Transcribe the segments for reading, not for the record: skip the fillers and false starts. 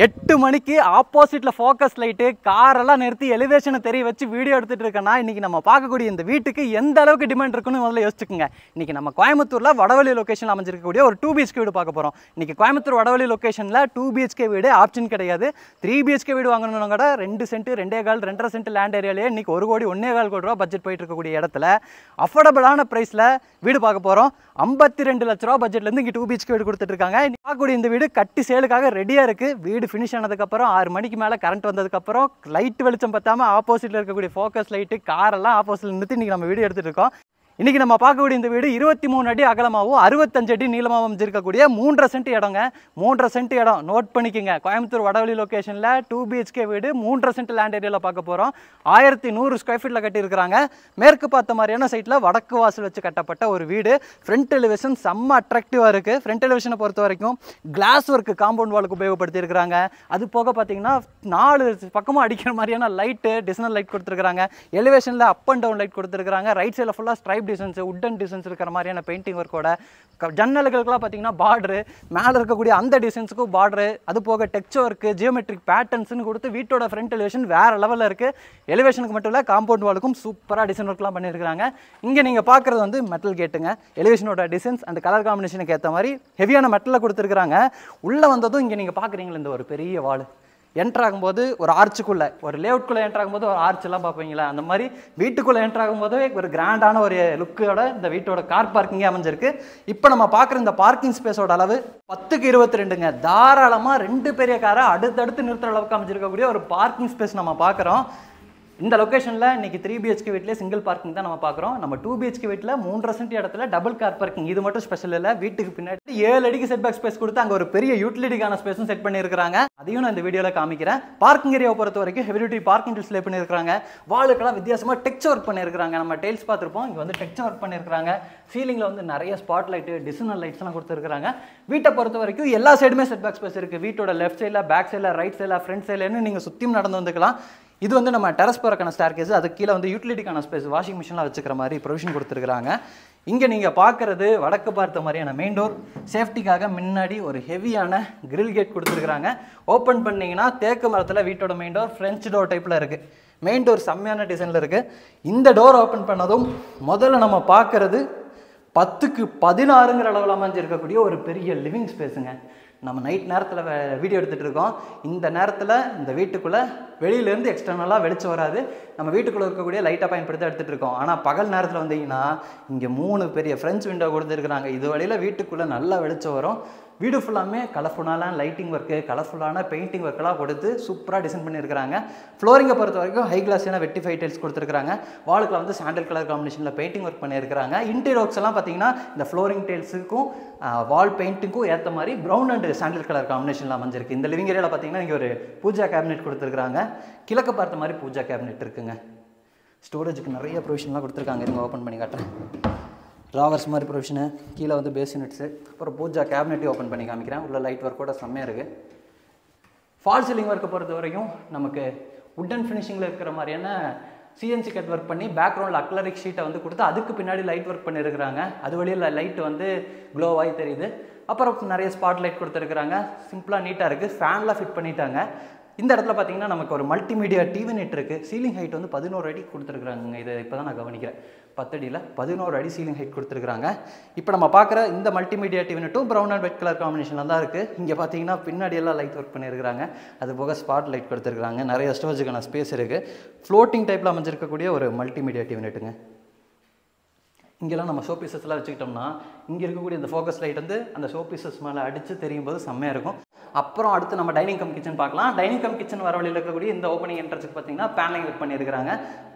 8 மணிக்கு ஆப்போசிட்ல focus light காரெல்லாம் நிறுத்தி எலிவேஷனை தெரிய வச்சு வீடியோ எடுத்துட்டு இருக்கேன்னா இன்னைக்கு நம்ம பார்க்கக்கூடிய இந்த வீட்டுக்கு எந்த அளவுக்கு டிமாண்ட் இருக்குன்னு முதல்ல யோசிச்சுக்கோங்க. இன்னைக்கு நம்ம கோயம்புத்தூர்ல வடவழி லொகேஷன் அமைஞ்சிருக்கக்கூடிய ஒரு 2 BHK வீடு பார்க்க போறோம். இன்னைக்கு கோயம்புத்தூர் வடவழி லொகேஷன்ல 2 BHK வீடு ஆப்ஷன் கிடையாது. 3 BHK வீடு வாங்கணும்னா கூட 2 சென்ட் 2.5 சென்ட் லேண்ட் ஏரியாலே இன்னைக்கு 1 கோடி 1.25 கோடி ரூபா பட்ஜெட் போயிட்டு இருக்கக்கூடிய இடத்துல அஃபோர்டபுளான பிரைஸ்ல வீடு பார்க்க போறோம். 52 லட்ச ரூபா பட்ஜெட்ல இருந்து இங்க 2 BHK வீடு கொடுத்துட்டு இருக்காங்க. பார்க்கக்கூடிய இந்த வீடு கட்டி சேலுக்காக ரெடியா இருக்கு. வீடு ஃபினிஷ் ஆனதுக்கப்புறம் 6 மணிக்கு மேலே கரண்ட் வந்ததுக்கப்புறம் லைட் வெளிச்சம் பத்தாமல் ஆப்போசிட்டில் இருக்கக்கூடிய ஃபோக்கஸ் லைட்டு காரெல்லாம் ஆப்போசிட்டில் நிறுத்தி இன்றைக்கி நம்ம வீடியோ எடுத்துகிட்டு இருக்கோம். இன்றைக்கி நம்ம பார்க்கக்கூடிய இந்த வீடு 23 அடி அகலமாகவும் 65 அடி நீளமாகவும் அமைஞ்சிருக்கக்கூடிய 3.5 சென்ட் இடங்க. 3.5 சென்ட் இடம் நோட் பண்ணிக்கோங்க. கோயம்புத்தூர் வடவழி லொகேஷனில் 2 BHK வீடு 3.5 சென்ட் லேண்ட் ஏரியாவில் பார்க்க போகிறோம். 1100 ஸ்கொயர் ஃபீட்டில் கட்டியிருக்கிறாங்க. மேற்கு பார்த்த மாதிரியான சைட்டில் வடக்கு வாசல் வச்சு கட்டப்பட்ட ஒரு வீடு. ஃப்ரண்ட் எலிவேஷன் செம்ம அட்ராக்டிவாக இருக்குது. ஃப்ரண்ட் எலிவேஷனை பொறுத்த வரைக்கும் கிளாஸ் ஒர்க்கு காம்பவுண்ட் வாலுக்கு உபயோகப்படுத்தியிருக்கிறாங்க. அது போக பார்த்தீங்கன்னா 4 பக்கமும் அடிக்கிற மாதிரியான லைட்டு டிசைனர் லைட் கொடுத்துருக்காங்க. எலிவேஷனில் அப் அண்ட் டவுன் லைட் கொடுத்துருக்காங்க. ரைட் சைடில் ஃபுல்லாக ஸ்ட்ரைப் டிசைன்ஸ் உட்டன் டிசைன்ஸ் இருக்கிற மாதிரியான பெயிண்டிங் ஒர்க்கோட ஜன்னல்களுக்கெல்லாம் பார்த்தீங்கன்னா பார்டரு மேலே இருக்கக்கூடிய அந்த டிசைன்ஸுக்கும் பார்டரு அது போக டெக்ஸ்சர் ஒர்க்கு ஜியோமெட்ரிக் பேட்டர்ன்ஸ்னு கொடுத்து வீட்டோட ஃப்ரண்ட் எலிவேஷன் வேறு லெவலில் இருக்குது. எலிவேஷனுக்கு மட்டும் இல்லை காம்பவுண்ட் வாலுக்கும் சூப்பராக டிசைன் ஒர்க்லாம் பண்ணியிருக்காங்க. இங்கே நீங்கள் பார்க்குறது வந்து மெட்டல் கேட்டுங்க. எலிவேஷனோட டிசைன்ஸ் அந்த கலர் காம்பினேஷனுக்கு ஏற்ற மாதிரி ஹெவியான மெட்டலில் கொடுத்துருக்காங்க. உள்ளே வந்ததும் இங்கே நீங்கள் பார்க்குறீங்களா இந்த ஒரு பெரிய வால் என்ட்ரு ஆகும்போது ஒரு ஆர்ச்சுக்குள்ளே ஒரு லேஅவுட்குள்ளே என்ட்ரு ஆகும்போது ஒரு ஆர்ச்செல்லாம் பார்ப்பீங்களா அந்த மாதிரி வீட்டுக்குள்ளே என்ட்ரு ஆகும்போது ஒரு கிராண்டான ஒரு லுக்கோட இந்த வீட்டோட கார் பார்க்கிங்கே அமைஞ்சிருக்கு. இப்போ நம்ம பார்க்குற இந்த பார்க்கிங் ஸ்பேஸோட அளவு 10க்கு 22ங்க. தாராளமாக 2 பெரிய காரை அடுத்தடுத்து நிறுத்துற அளவுக்கு அமைஞ்சிருக்கக்கூடிய ஒரு பார்க்கிங் ஸ்பேஸ் நம்ம பார்க்குறோம். இந்த லொக்கேஷனில் இன்றைக்கி 3 BHK வீட்டிலே சிங்கிள் பார்க்கிங் தான் நம்ம பார்க்குறோம். நம்ம 2 BHK வீட்டில் 3.5 சென்ட் இடத்துல டபுள் கார் பார்க்கிங். இது மட்டும் ஸ்பெஷல் இல்லை. வீட்டுக்கு பின்னாடி 7 அடிக்கு செட் பேக் ஸ்பேஸ் கொடுத்து அங்கே ஒரு பெரிய யூட்டிலிட்டிக்கான ஸ்பேஸும் செட் பண்ணியிருக்காங்க. அதையும் நான் இந்த வீடியோவில் காமிக்கிறேன். பார்க்கிங் ஏரியாவை பொறுத்த வரைக்கும் ஹெவி டியூட்டி பார்க்கிங் டிஸ்ப்ளே பண்ணியிருக்காங்க. வாலுக்கெல்லாம் வித்தியாசமாக டெக்ஸ்சர் ஒர்க் பண்ணியிருக்காங்க. நம்ம டைல்ஸ் பார்த்துருப்போம். இங்கே வந்து டெக்ஸ்சர் ஒர்க் பண்ணியிருக்காங்க. சீலிங்கில் வந்து நிறைய ஸ்பாட் லைட்டு டிசைனர் லைட்ஸ்லாம் கொடுத்துருக்காங்க. வீட்டை பொறுத்த வரைக்கும் எல்லா சைடுமே செட் பேக் ஸ்பேஸ் இருக்குது. வீட்டோட லெஃப்ட் சைடில் பேக் சைடில் ரைட் சைடில் ஃப்ரண்ட் சைடில்னு நீங்கள் சுற்றியும் நடந்து வந்துக்கலாம். இது வந்து நம்ம டெரஸ் போகிறக்கான ஸ்டார் கேஸ். அதுக்கு கீழே வந்து யூட்டிலிட்டிக்கான ஸ்பேஸ் வாஷிங் மிஷின்லாம் வச்சுக்கிற மாதிரி ப்ரொவிஷன் கொடுத்துருக்காங்க. இங்கே நீங்கள் பார்க்குறது வடக்கு பார்த்த மாதிரியான மெயின் டோர். சேஃப்டிக்காக முன்னாடி ஒரு ஹெவியான கிரில் கேட் கொடுத்துருக்காங்க. ஓப்பன் பண்ணிங்கன்னா தேக்கு மரத்தில் வீட்டோட மெயின் டோர் ஃப்ரெஞ்ச் டோர் டைப்பில் இருக்குது. மெயின் டோர் செம்மையான டிசைனில் இருக்குது. இந்த டோர் ஓப்பன் பண்ணதும் முதல்ல நம்ம பார்க்குறது 10க்கு 16ங்கிற அளவில் அமைஞ்சிருக்கக்கூடிய ஒரு பெரிய லிவிங் ஸ்பேஸுங்க. நம்ம நைட் நேரத்தில் வீடியோ எடுத்துகிட்டு இருக்கோம். இந்த நேரத்தில் இந்த வீட்டுக்குள்ளே வெளியிலேருந்து எக்ஸ்டர்னலாக வெளிச்சம் வராது. நம்ம வீட்டுக்குள்ளே இருக்கக்கூடிய லைட்டாக பயன்படுத்தி எடுத்துகிட்டு இருக்கோம். ஆனால் பகல் நேரத்தில் வந்தீங்கன்னா இங்கே 3 பெரிய ஃப்ரெஞ்ச் விண்டோ கொடுத்துருக்குறாங்க. இது வழியில் வீட்டுக்குள்ளே நல்லா வெளிச்சம் வரும். வீடு ஃபுல்லாமே கலர்ஃபுல்லான லைட்டிங் ஒர்க்கு கலர்ஃபுல்லான பெயிண்டிங் ஒர்க்கெல்லாம் கொடுத்து சூப்பராக டிசைன் பண்ணியிருக்காங்க. ஃப்ளோரிங்கை பொறுத்த வரைக்கும் ஹை கிளாஸான வெட்டிஃபை டைல்ஸ் கொடுத்துருக்காங்க. வாலுக்குள்ள வந்து சாண்டல் கலர் காம்பினேஷனில் பெயிண்டிங் ஒர்க் பண்ணியிருக்காங்க. இன்டீரியர் ஒர்க்ஸ் எல்லாம் பார்த்தீங்கன்னா இந்த ஃப்ளோரிங் டைல்ஸுக்கும் வால் பெயிண்டிங்கும் ஏற்ற மாதிரி ப்ரௌன் அண்ட் சாண்டல் கலர் காம்பினேஷனில் அமைஞ்சிருக்கு. இந்த லிவிங் ஏரியாவில் பார்த்தீங்கன்னா இங்கே ஒரு பூஜா கேபினெட் கொடுத்துருக்காங்க. கிழக்கு பார்த்த மாதிரி பூஜா கேபினெட் இருக்குங்க. ஸ்டோரேஜுக்கு நிறைய ப்ரொவிஷன்லாம் கொடுத்துருக்காங்க. இங்கே ஓப்பன் பண்ணி காட்டுறேன். ட்ராவர்ஸ் மாதிரி ப்ரொவிஷனு கீழே வந்து பேசினட்ஸு அப்புறம் பூஜா கேபினெட்டையும் ஓப்பன் பண்ணி காமிக்கிறேன். உள்ள லைட் ஒர்க்கோட செம்மையாக இருக்குது. ஃபால் சீலிங் ஒர்க்கை பொறுத்த வரைக்கும் நமக்கு உட்டன் ஃபினிஷிங்கில் இருக்கிற மாதிரியான CNC கட் ஒர்க் பண்ணி பேக்ரவுண்டில் அக்லரிக் ஷீட்டை வந்து கொடுத்து அதுக்கு பின்னாடி லைட் ஒர்க் பண்ணியிருக்கிறாங்க. அது வழியில் லைட் வந்து க்ளோவாகி தெரியுது. அப்புறம் நிறைய ஸ்பாட் லைட் கொடுத்துருக்குறாங்க. சிம்பிளாக நீட்டாக இருக்குது. ஃபேன்லாம் ஃபிட் பண்ணிட்டாங்க. இந்த இடத்துல பார்த்தீங்கன்னா நமக்கு ஒரு மல்டிமீடியா டிவி நெட் இருக்குது. சீலிங் ஹைட் வந்து 11 அடி கொடுத்துருக்குறாங்க. இதை இப்போ தான் நான் கவனிக்கிறேன். 10 அடியில் 11 அடி சீலிங் ஹைட் கொடுத்துருக்காங்க. இப்போ நம்ம பார்க்குற இந்த மல்டிமீடியா டிவி நெட்டும் ப்ரௌன் அண்ட் ஒயிட் கலர் காம்பினேஷனில் தான் இருக்குது. இங்கே பார்த்தீங்கன்னா பின்னாடி எல்லாம் லைட் ஒர்க் பண்ணியிருக்காங்க. அது போக ஸ்பாட் லைட் கொடுத்துருக்காங்க. நிறைய ஸ்டோரேஜுக்கான ஸ்பேஸ் இருக்குது. ஃப்ளோட்டிங் டைப்பில் அமைஞ்சிருக்கக்கூடிய ஒரு மல்டிமீடியா டிவி நெட்டுங்க. இங்கெல்லாம் நம்ம ஷோ பீசஸ்லாம் வச்சுக்கிட்டோம்னா இங்கே இருக்கக்கூடிய இந்த ஃபோக்கஸ் லைட் வந்து அந்த ஷோ பீசஸ் மேலே அடித்து தெரியும் போது செம்மையாக இருக்கும். அப்புறம் அடுத்து நம்ம டைனிங் கம் கிச்சன் பார்க்கலாம். டைனிங் கம் கிச்சன் வர வழியில் இருக்கக்கூடிய இந்த ஓப்பனிங் என்ட்ரன்ஸுக்கு பார்த்தீங்கன்னா பேனலிங் ஒர்க் பண்ணியிருக்காங்க.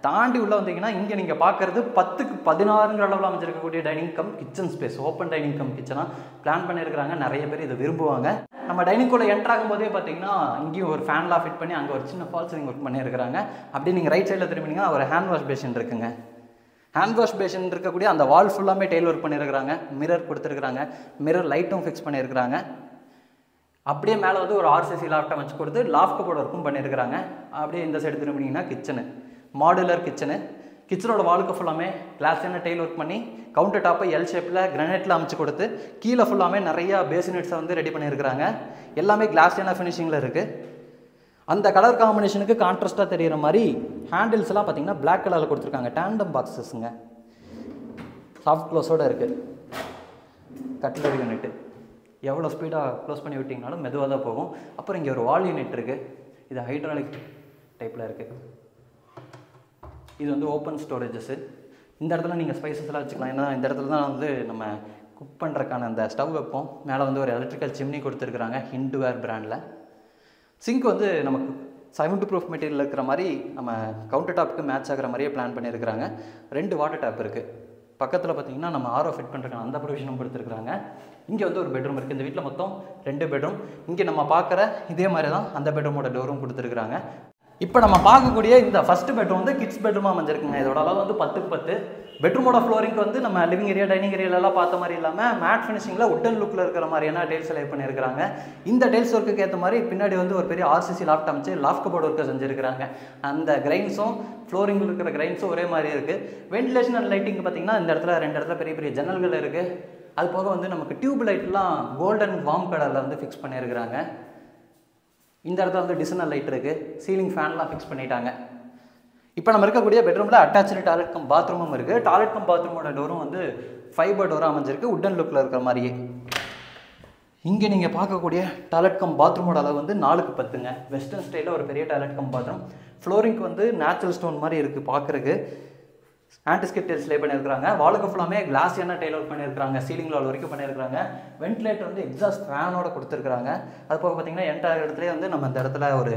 தாண்டி உள்ளே வந்தீங்கன்னா இங்கே நீங்கள் பார்க்குறது 10க்கு 16ங்கிற அளவில் அமைஞ்சிருக்கக்கூடிய dining cum kitchen space. Open dining cum கிச்சனாக பிளான் பண்ணியிருக்கிறாங்க. நிறைய பேர் இதை விரும்புவாங்க. நம்ம டைனிங்குள்ளே என்ட்ரு ஆகும்போதே பார்த்தீங்கன்னா இங்கேயும் ஒரு ஃபேன்லாம் ஃபிட் பண்ணி அங்கே ஒரு சின்ன ஃபால் சீலிங் ஒர்க் பண்ணியிருக்கிறாங்க. அப்படி நீங்கள் ரைட் சைடில் திரும்பினீங்கன்னா ஒரு ஹேண்ட் வாஷ் பேஷன் இருக்குங்க. ஹேண்ட் வாஷ் பேஷன் இருக்கக்கூடிய அந்த வால் ஃபுல்லாமே டைல் ஒர்க் பண்ணியிருக்கிறாங்க. மிரர் கொடுத்துருக்குறாங்க. மிரர் லைட்டும் ஃபிக்ஸ் பண்ணியிருக்கிறாங்க. அப்படியே மேலே வந்து ஒரு RCC லாஃப்ட்டை வச்சு கொடுத்து லாஃப்ட் கபோர்ட் ஒர்க்கும் பண்ணியிருக்கிறாங்க. அப்படியே இந்த சைடு திரும்பினீங்கன்னா கிச்சனு மாடுலர் கிச்சனு. கிச்சனோட வாலுக்கு ஃபுல்லாமே கிளாஸான டைல் ஒர்க் பண்ணி கவுண்டர் டாப்பை எல் ஷேப்பில் கிரானைட்டில் அமைச்சு கொடுத்து கீழே ஃபுல்லாமே நிறையா பேசினெட்ஸை வந்து ரெடி பண்ணியிருக்கிறாங்க. எல்லாமே கிளாஸான ஃபினிஷிங்கில் இருக்குது. அந்த கலர் காம்பினேஷனுக்கு கான்ட்ராஸ்ட்டாக தெரிகிற மாதிரி ஹேண்டில்ஸ் எல்லாம் பார்த்தீங்கன்னா பிளாக் கலரில் கொடுத்துருக்காங்க. டேண்டம் பாக்ஸஸ்ங்க, சாஃப்ட் க்ளோஸோடு இருக்குது. கட்லரி யூனிட்டு எவ்வளோ ஸ்பீடாக க்ளோஸ் பண்ணி விட்டிங்கனாலும் மெதுவாக தான் போகும். அப்புறம் இங்கே ஒரு வால் யூனிட் இருக்குது. இது ஹைட்ராலிக் டைப்பில் இருக்குது. இது வந்து ஓப்பன் ஸ்டோரேஜஸ்ஸு. இந்த இடத்துல நீங்கள் ஸ்பைசஸ் எல்லாம் வச்சுக்கலாம். ஏன்னா இந்த இடத்துல தான் வந்து நம்ம குக் பண்ணுறதுக்கான அந்த ஸ்டவ் வைப்போம். மேலே வந்து ஒரு எலக்ட்ரிக்கல் சிம்னி கொடுத்துருக்குறாங்க ஹிண்டுவேர் பிராண்டில். சிங்க் வந்து நமக்கு சவுண்ட் ப்ரூஃப் மெட்டீரியல் இருக்கிற மாதிரி நம்ம கவுண்டர் டாப்புக்கு மேட்ச் ஆகிற மாதிரியே பிளான் பண்ணியிருக்கிறாங்க. 2 வாட்டர் டேப் இருக்குது. பக்கத்தில் பார்த்தீங்கன்னா நம்ம ஆரோ ஃபிட் பண்ணுறதுக்கான அந்த ப்ரொவிஷனும் கொடுத்துருக்குறாங்க. இங்கே வந்து ஒரு பெட்ரூம் இருக்குது. இந்த வீட்டில் மொத்தம் 2 பெட்ரூம். இங்கே நம்ம பார்க்குற இதே மாதிரி தான் அந்த பெட்ரூமோட டோரும் கொடுத்துருக்குறாங்க. இப்போ நம்ம பார்க்கக்கூடிய இந்த ஃபஸ்ட்டு பெட்ரூம் வந்து கிட்ஸ் பெட்ரூமாக அமைஞ்சிருக்குங்க. இதோட அளவு வந்து 10க்கு 10. பெட்ரூமோட ஃப்ளோரிங்க்கு வந்து நம்ம லிவிங் ஏரியா டைனிங் ஏரியாலலாம் பார்த்த மாதிரி இல்லாமல் மேட் ஃபினிஷிங்கில் உட்டன் லுக்கில் இருக்கிற மாதிரியான டைல்ஸ் லைவ் பண்ணியிருக்காங்க. இந்த டைல்ஸ் ஒர்க்குக்கு ஏற்ற மாதிரி பின்னாடி வந்து ஒரு பெரிய RCC லாஃப்ட் அமைச்சு லாஃப்ட் கபோர்ட் ஒர்க்கை செஞ்சுருக்கிறாங்க. அந்த கிரைன்ஸும் ஃப்ளோரிங்கில் இருக்கிற கிரைன்ஸும் ஒரே மாதிரி இருக்குது. வென்டிலேஷன் அண்ட் லைட்டிங் பார்த்தீங்கன்னா இந்த இடத்துல 2 இடத்துல பெரிய பெரிய ஜன்னல்கள் இருக்குது. அது போக வந்து நமக்கு டியூப் லைட்லாம் கோல்டன் வார்ம் கலரில் வந்து ஃபிக்ஸ் பண்ணியிருக்கிறாங்க. இந்த இடத்துல வந்து டிசைனர் லைட் இருக்குது. சீலிங் ஃபேன்லாம் ஃபிக்ஸ் பண்ணிட்டாங்க. இப்போ நம்ம இருக்கக்கூடிய பெட்ரூமில் அட்டாச்சு டாய்லெட் கம் பாத்ரூமும் இருக்குது. டாய்லெட் கம் பாத்ரூமோட டோரும் வந்து ஃபைபர் டோராக அமைஞ்சிருக்கு, உட்டன் லுக்கில் இருக்கிற மாதிரியே. இங்கே நீங்கள் பார்க்கக்கூடிய டாய்லெட் கம் பாத்ரூமோட அளவு வந்து 4க்கு 10ங்க. வெஸ்டர்ன் ஸ்டைலில் ஒரு பெரிய டாய்லெட் கம் பாத்ரூம். ஃப்ளோரிங்க்கு வந்து நேச்சுரல் ஸ்டோன் மாதிரி இருக்குது பார்க்குறக்கு. ஆன்டிஸ்கிட் டைல்ஸ் லே பண்ணியிருக்காங்க. வாலுக்கு ஃபுல்லாமே கிளாஸியான டைல் ஒர்க் பண்ணியிருக்காங்க. சீலிங் வால் வரைக்கும் பண்ணியிருக்காங்க. வென்டிலேட்டர் வந்து எக்ஸாஸ்ட் ஃபேனோட கொடுத்துருக்காங்க. அது போக பார்த்தீங்கன்னா என்டையர் இடத்துலேயே வந்து நம்ம இந்த இடத்துல ஒரு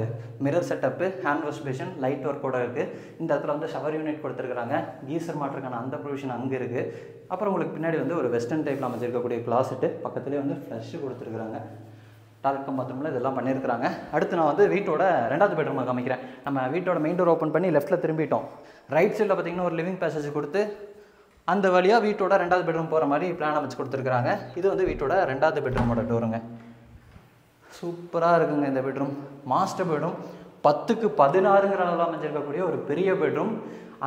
mirror setup, hand wash basin, light ஒர்க்கோட இருக்குது. இந்த இடத்துல வந்து ஷவர் யூனிட் கொடுத்துருக்காங்க. கீசர் மாட்டுறதுக்கான அந்த ப்ரொவிஷன் அங்கே இருக்குது. அப்புறம் உங்களுக்கு பின்னாடி வந்து ஒரு வெஸ்டர்ன் டைப்பில் அமைச்சிருக்கக்கூடிய கிளாஸெட்டு, பக்கத்துலேயே வந்து ஃப்ளஷ்ஷு கொடுத்துருக்குறாங்க. டாய்லெட் கம் பாத்ரூமில் இதெல்லாம் பண்ணியிருக்கிறாங்க. அடுத்து நான் வந்து வீட்டோட 2வது பெட்ரூமை காமிக்கிறேன். நம்ம வீட்டோட மெயின் டோர் ஓப்பன் பண்ணி லெஃப்ட்டில் திரும்பிட்டோம். ரைட் சைடில் பார்த்தீங்கன்னா ஒரு லிவிங் பேசேஜ் கொடுத்து அந்த வழியாக வீட்டோட 2வது பெட்ரூம் போகிற மாதிரி பிளான் அமைச்சு கொடுத்துருக்குறாங்க. இது வந்து வீட்டோட 2வது பெட்ரூமோட டோருங்க. சூப்பராக இருக்குங்க இந்த பெட்ரூம். மாஸ்டர் பெட்ரூம் 10க்கு 16ங்கிற அளவில் அமைஞ்சிருக்கக்கூடிய ஒரு பெரிய பெட்ரூம்.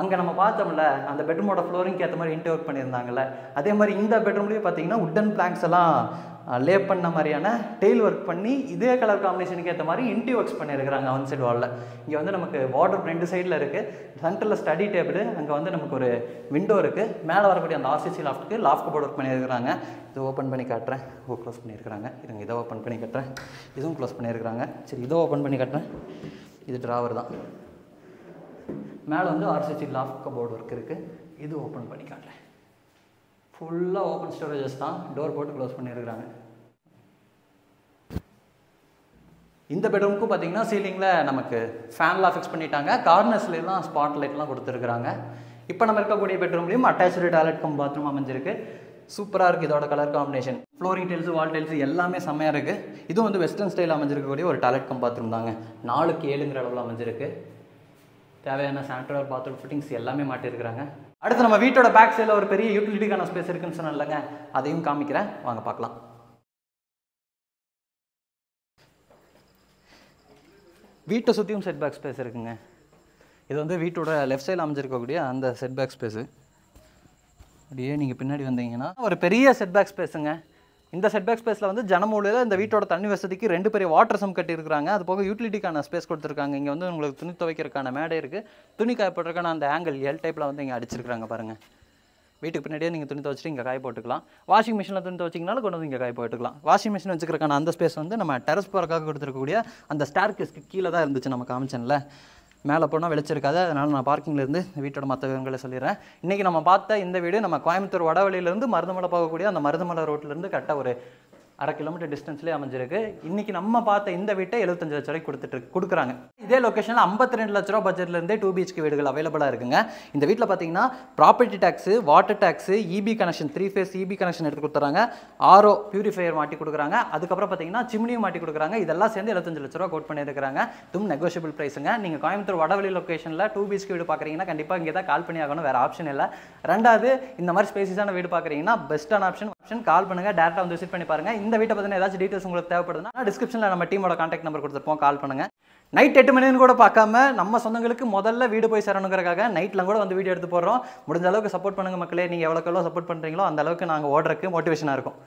அங்கே நம்ம பார்த்தோம்ல அந்த பெட்ரூமோட ஃப்ளோரிங்க்கு ஏற்ற மாதிரி இன்டர் ஒர்க் பண்ணியிருந்தாங்கல்ல, அதே மாதிரி இந்த பெட்ரூம்லேயும் பார்த்தீங்கன்னா உட்டன் பிளாங்க்ஸ் எல்லாம் லே பண்ண மாதிரியான டெய்ல் ஒர்க் பண்ணி இதே கலர் காம்பினேஷனுக்கு ஏற்ற மாதிரி இன்டி ஒர்க்ஸ் பண்ணியிருக்கிறாங்க ஒன் சைடு வாலில். இங்கே வந்து நமக்கு வார்ட்ரோப் 2 சைடில் இருக்குது. சென்டரில் ஸ்டடி டேபிள், அங்கே வந்து நமக்கு ஒரு விண்டோ இருக்குது. மேலே வரக்கூடிய அந்த RCC லாஃப்ட்டுக்கு லாஃப்ட் கபோர்ட் ஒர்க் பண்ணியிருக்கிறாங்க. இது ஓப்பன் பண்ணி காட்டுறேன். க்ளோஸ் பண்ணியிருக்கிறாங்க. இருங்க, இதை ஓப்பன் பண்ணி காட்டுறேன். இதுவும் க்ளோஸ் பண்ணியிருக்கிறாங்க. சரி, இதை ஓப்பன் பண்ணி காட்டுறேன். இது ட்ராவர் தான். மேலே வந்து RCC லாஃப்ட் கபோர்ட் ஒர்க் இருக்குது. இது ஓப்பன் பண்ணி காட்டுறேன். ஃபுல்லாக ஓப்பன் ஸ்டோரேஜஸ் தான். டோர் போட்டு க்ளோஸ் பண்ணியிருக்கிறாங்க. இந்த பெட்ரூமுக்கும் பார்த்தீங்கன்னா சீலிங்கில் நமக்கு ஃபேன்லாம் ஃபிக்ஸ் பண்ணிட்டாங்க. கார்னர்ஸ்லாம் ஸ்பாட் லைட்லாம் கொடுத்துருக்குறாங்க. இப்போ நம்ம இருக்கக்கூடிய பெட்ரூம்லேயும் அட்டாச்சு டாய்லெட் கம் பாத்ரூம் அமைஞ்சிருக்கு. சூப்பராக இருக்குது இதோட கலர் காம்பினேஷன். ஃப்ளோரிங் டைல்ஸு, வால் டைல்ஸு எல்லாமே செம்மையாக இருக்குது. இதுவும் வந்து வெஸ்டர்ன் ஸ்டைல் அமைஞ்சிருக்கக்கூடிய ஒரு டாய்லெட் கம் பாத்ரூம் தாங்க. 4க்கு 7ங்கிற அளவில் அமைஞ்சிருக்கு. தேவையான சானிட்டரி பாத்ரூம் ஃபிட்டிங்ஸ் எல்லாமே மாட்டியிருக்கிறாங்க. அடுத்து நம்ம வீட்டோட பேக் சைடில் ஒரு பெரிய யூட்டிலிட்டிக்கான ஸ்பேஸ் இருக்குன்னு சொன்னேன்லங்க, அதையும் காமிக்கிறேன், வாங்க பார்க்கலாம். வீட்டை சுற்றியும் செட் பேக் ஸ்பேஸ் இருக்குங்க. இது வந்து வீட்டோட லெஃப்ட் சைடில் அமைஞ்சிருக்கக்கூடிய அந்த செட் பேக் ஸ்பேஸு. அப்படியே நீங்கள் பின்னாடி வந்தீங்கன்னா ஒரு பெரிய செட் பேக் ஸ்பேஸுங்க. இந்த செட் பேக் ஸ்பேஸில் வந்து ஜனமூலையில் இந்த வீட்டோட தண்ணி வசதிக்கு 2 பெரிய வாட்டர் சம் கட்டியிருக்காங்க. அது போக யூட்டிலிட்டிக்கான ஸ்பேஸ் கொடுத்துருக்காங்க. இங்கே வந்து உங்களுக்கு துணி துவைக்கிறதுக்கான மேடை இருக்குது. துணி காயப்படுறதுக்கான அந்த ஆங்கிள் எல் டைப்பில் வந்து இங்கே அடிச்சிருக்காங்க பாருங்கள். வீட்டுக்கு பின்னாடியே நீங்கள் துணி துவச்சிட்டு இங்கே காய போட்டுக்கலாம். வாஷிங் மிஷினில் துணி துவச்சிங்கனாலும் கொண்டு வந்து இங்கே காய போட்டுக்கலாம். வாஷிங் மிஷின் வச்சுக்கிறக்கான அந்த ஸ்பேஸ் வந்து நம்ம டெரஸ் போகிறக்காக கொடுத்துருக்கக்கூடிய அந்த ஸ்டேர்கேஸ்க்கு கீழே தான் இருந்துச்சு. நம்ம காமிச்சேன்ல, மேலே போனால் வெளிச்சிருக்காது. அதனால் நான் பார்க்கிங்லேருந்து வீட்டோட மற்ற விவரங்களை சொல்லிடுறேன். இன்றைக்கி நம்ம பார்த்த இந்த வீடு நம்ம கோயம்புத்தூர் வடவழியிலேருந்து மருதமலை போகக்கூடிய அந்த மருதமலை ரோட்டிலேருந்து கரெக்டாக ஒரு 1/2 கிலோமீட்டர் டிஸ்டன்ஸ்லேயே அமைஞ்சிருக்கு. இன்றைக்கி நம்ம பார்த்த இந்த வீட்டை 75 லட்ச ரூபாய்க்கு கொடுக்குறாங்க. இதே லொக்கேஷனில் 52 லட்ச ரூபா பட்ஜெட்லேருந்தே 2 BHK வீடுகள் அவைலபிளாக இருக்குங்க. இந்த வீட்டில் பார்த்தீங்கன்னா property tax, water tax, EB connection 3 phase EB connection எடுத்து கொடுத்துறாங்க. RO பியூரிஃபையர் மாட்டி கொடுக்குறாங்க. அதுக்கப்புறம் பார்த்தீங்கன்னா சிம்னியும் மாட்டி கொடுக்குறாங்க. இதெல்லாம் சேர்ந்து 75 லட்ச ரூபா கோட் பண்ணியிருக்காங்க. இதுவும் நெகோஷியபிள் ப்ரைஸுங்க. நீங்கள் கோயம்புத்தூர் வடவழி லொக்கேஷனில் 2 BHK வீடு பார்க்குறீங்கன்னா கண்டிப்பாக இங்கே தான் கால் பண்ணி ஆகணும், வேறு ஆப்ஷன் இல்லை. ரெண்டாவது, இந்த மாதிரி ஸ்பேசிஸான வீடு பார்க்குறீங்கன்னா பெஸ்ட்டான ஆப்ஷன் கால் பண்ணுங்க, டேரக்டா வந்து விசிட் பண்ணி பாருங்க. இந்த வீட்டை பத்தின ஏதாச்சும் டீடைல்ஸ் உங்களுக்கு தேவைப்படுதுன்னா டிஸ்கிரிப்ஷன்ல நம்ம டீமோட கான்டாக்ட் நம்பர் கொடுத்துருப்போம், கால் பண்ணுங்க. நைட் 8 மணின்னு கூட பார்க்காம நம்ம சொந்தங்களுக்கு முதல்ல வீடு போய் சேரணுங்கிறக்காக நைட்ல கூட வந்து வீடியோ எடுத்து போடுறோம். முடிஞ்ச அளவுக்கு சப்போர்ட் பண்ணுங்க மக்களே. நீங்க எவ்வளோக்கு எவ்வளோ சப்போர்ட் பண்றீங்களோ அந்த அளவுக்கு நாங்கள் ஓடுறதுக்கு மோட்டிவேஷனா இருக்கும்.